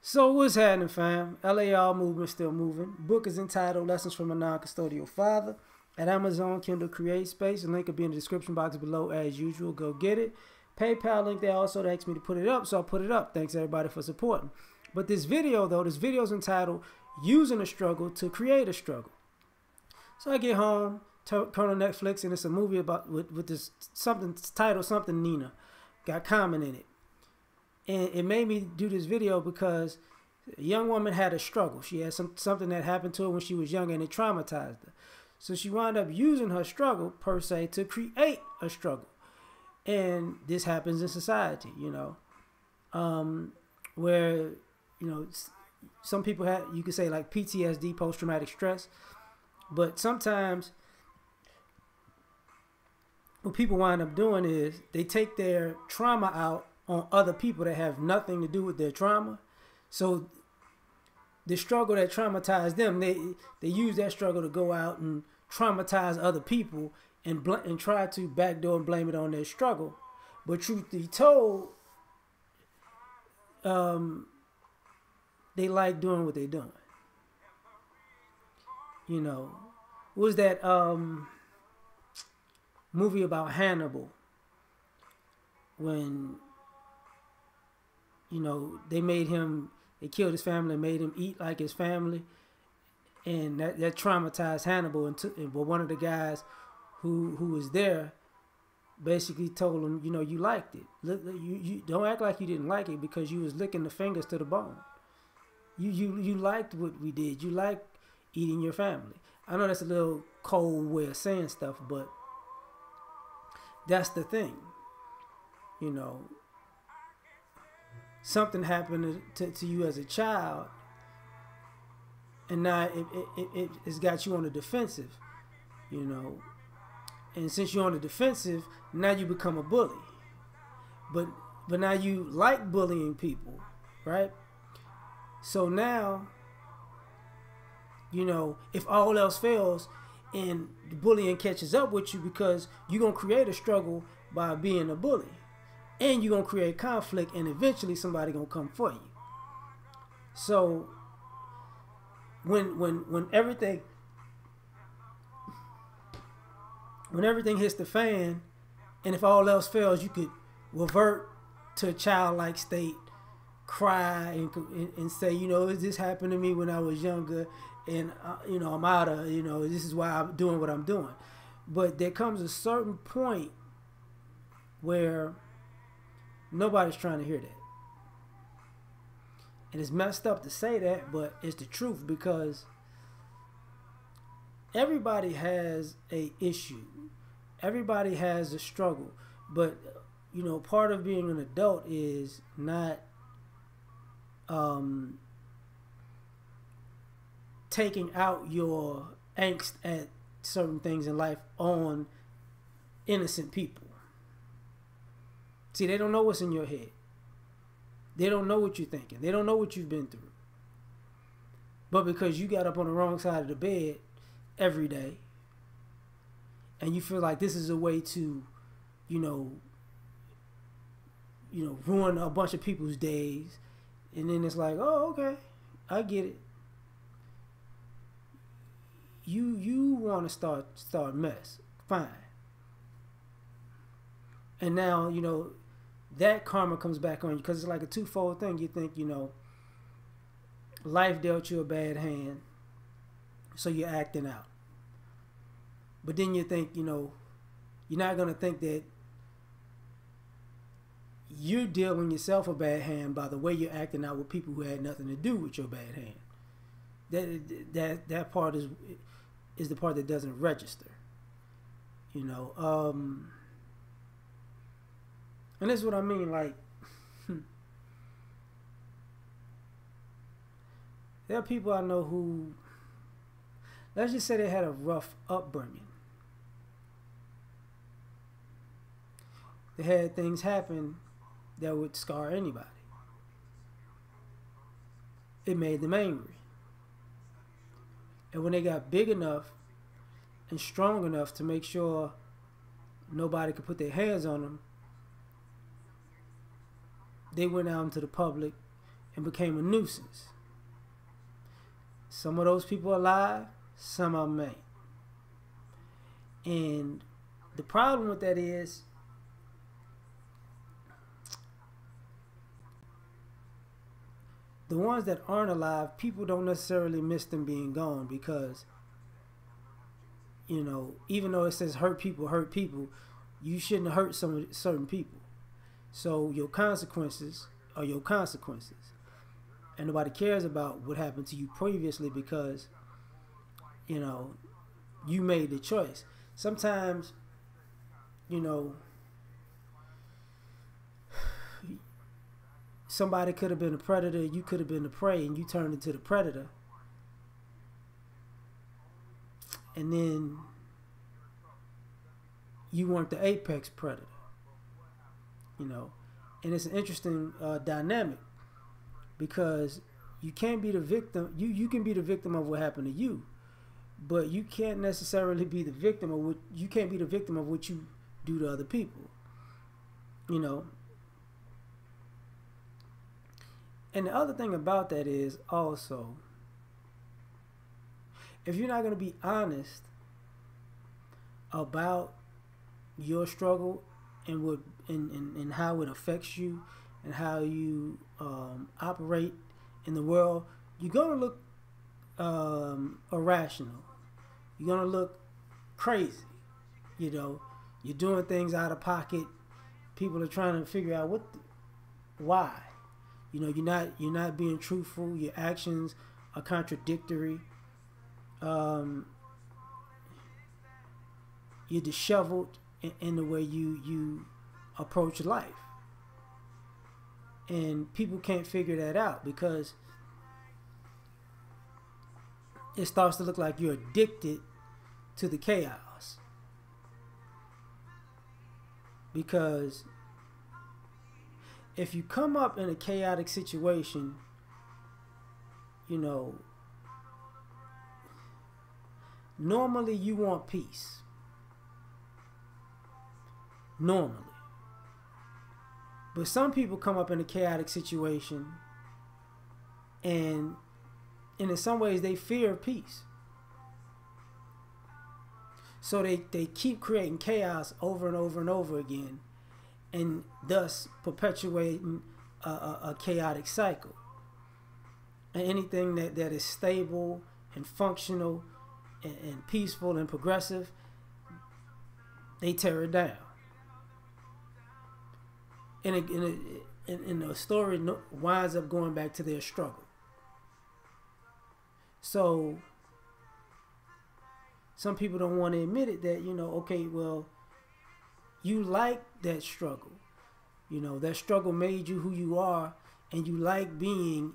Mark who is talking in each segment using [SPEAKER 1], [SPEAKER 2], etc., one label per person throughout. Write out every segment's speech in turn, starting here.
[SPEAKER 1] So what's happening, fam? L.A.R. movement still moving. Book is entitled Lessons from a Non-Custodial Father. At Amazon, Kindle Create Space. The link will be in the description box below as usual. Go get it. PayPal link there also to ask me to put it up, so I'll put it up. Thanks everybody for supporting. But this video is entitled Using a Struggle to Create a Struggle. So I get home, turn on Netflix, and it's a movie about with this something titled something Nina. Got comment in it. And it made me do this video because a young woman had a struggle. She had something that happened to her when she was young and it traumatized her. So she wound up using her struggle, per se, to create a struggle. And this happens in society, where, some people have, you could say like PTSD, post-traumatic stress. But sometimes what people wind up doing is they take their trauma out on other people that have nothing to do with their trauma. So the struggle that traumatized them, they use that struggle to go out and traumatize other people and try to backdoor and blame it on their struggle. But truth be told, they like doing what they're doing. What was that movie about Hannibal when they killed his family and made him eat like his family, and that traumatized Hannibal. But one of the guys who was there basically told him, you liked it. You don't act like you didn't like it because you was licking the fingers to the bone. You liked what we did. You liked eating your family. I know that's a little cold way of saying stuff, but that's the thing. Something happened to you as a child, and now it's got you on the defensive, and since you're on the defensive, now you become a bully. But now you like bullying people, right? So now, if all else fails and the bullying catches up with you, because you're going to create a struggle by being a bully, and you're going to create conflict, and eventually somebody going to come for you. So when everything hits the fan, and if all else fails, you could revert to a childlike state, cry and say, this happened to me when I was younger, and I'm out of, this is why I'm doing what I'm doing. But there comes a certain point where nobody's trying to hear that. And it's messed up to say that, but it's the truth, because everybody has a issue. Everybody has a struggle. But, part of being an adult is not taking out your angst at certain things in life on innocent people. See, they don't know what's in your head. They don't know what you're thinking. They don't know what you've been through. But because you got up on the wrong side of the bed every day, and you feel like this is a way to, ruin a bunch of people's days, and then it's like, oh, okay, I get it. You want to start mess, fine. And now, that karma comes back on you, because it's like a twofold thing. You think, life dealt you a bad hand, so you're acting out. But then you think, you're not going to think that you're dealing yourself a bad hand by the way you're acting out with people who had nothing to do with your bad hand. That part is the part that doesn't register. And that's what I mean, like, there are people I know who, let's just say they had a rough upbringing. They had things happen that would scar anybody. It made them angry. And when they got big enough and strong enough to make sure nobody could put their hands on them, they went out into the public and became a nuisance. Some of those people are alive, some of them ain't. And the problem with that is, the ones that aren't alive, people don't necessarily miss them being gone because, you know, even though it says hurt people, you shouldn't hurt some certain people. So your consequences are your consequences. And nobody cares about what happened to you previously because, you know, you made the choice. Sometimes, you know, somebody could have been a predator, you could have been the prey, and you turned into the predator. And then you weren't the apex predator, you know. And it's an interesting dynamic because you can't be the victim. You can be the victim of what happened to you, but you can't necessarily be the victim of what you can't be the victim of what you do to other people, you know. And the other thing about that is also, if you're not going to be honest about your struggle and what and how it affects you and how you operate in the world, you're going to look irrational. You're going to look crazy. You know, you're doing things out of pocket. People are trying to figure out why. You know, you're not being truthful. Your actions are contradictory. You're disheveled in the way you approach life, and people can't figure that out because it starts to look like you're addicted to the chaos. Because if you come up in a chaotic situation, you know, normally you want peace. Normally. But some people come up in a chaotic situation and in some ways they fear peace. So they keep creating chaos over and over and over again, and thus perpetuating a chaotic cycle. And anything that is stable and functional and peaceful and progressive, they tear it down. And the story winds up going back to their struggle. So some people don't want to admit it, that, you know, okay, well, you like that struggle. You know, that struggle made you who you are, and you like being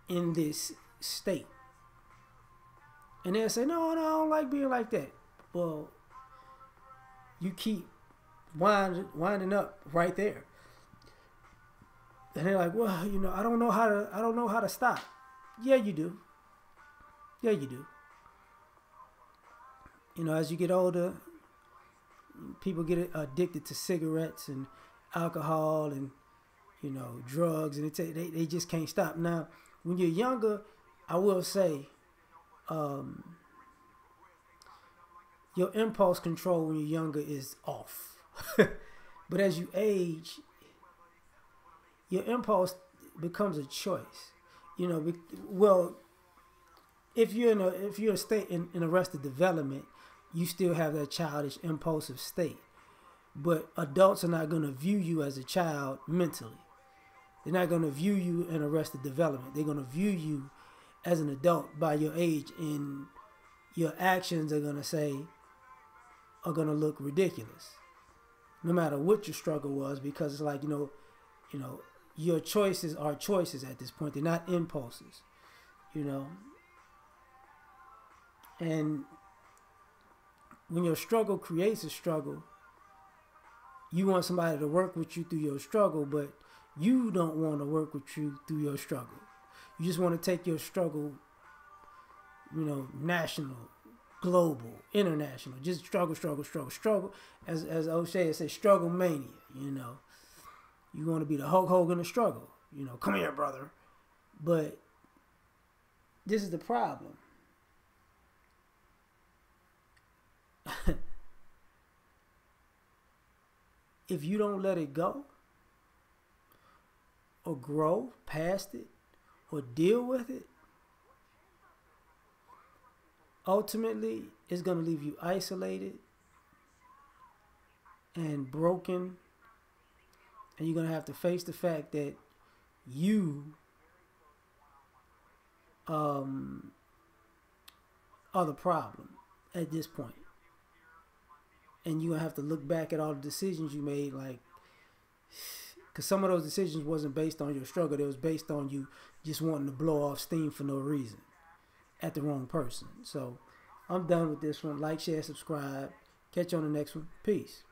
[SPEAKER 1] in this state. And they'll say, no, I don't like being like that. Well, you keep winding up right there. And they're like, well, you know, I don't know how to stop. Yeah, you do. Yeah, you do. You know, as you get older, people get addicted to cigarettes and alcohol and, you know, drugs, and they just can't stop. Now, when you're younger, I will say, your impulse control when you're younger is off. But as you age, your impulse becomes a choice. You know, well, if you're in a state in arrested development, you still have that childish, impulsive state. But adults are not going to view you as a child mentally. They're not going to view you in arrested development. They're going to view you as an adult by your age, and your actions are going to look ridiculous, no matter what your struggle was, because it's like, you know, your choices are choices at this point. They're not impulses, you know. And when your struggle creates a struggle, you want somebody to work with you through your struggle, but you don't want to work with you through your struggle. You just want to take your struggle, you know, national, global, international, just struggle. As O'Shea said, struggle mania, you know. You want to be the Hulk Hogan of struggle. You know, come here, brother. But this is the problem. If you don't let it go, or grow past it, or deal with it, ultimately it's going to leave you isolated and broken, and you're going to have to face the fact that you are the problem at this point. And you're going to have to look back at all the decisions you made, like, because some of those decisions wasn't based on your struggle. It was based on you just wanting to blow off steam for no reason at the wrong person. So I'm done with this one. Like, share, subscribe. Catch you on the next one. Peace.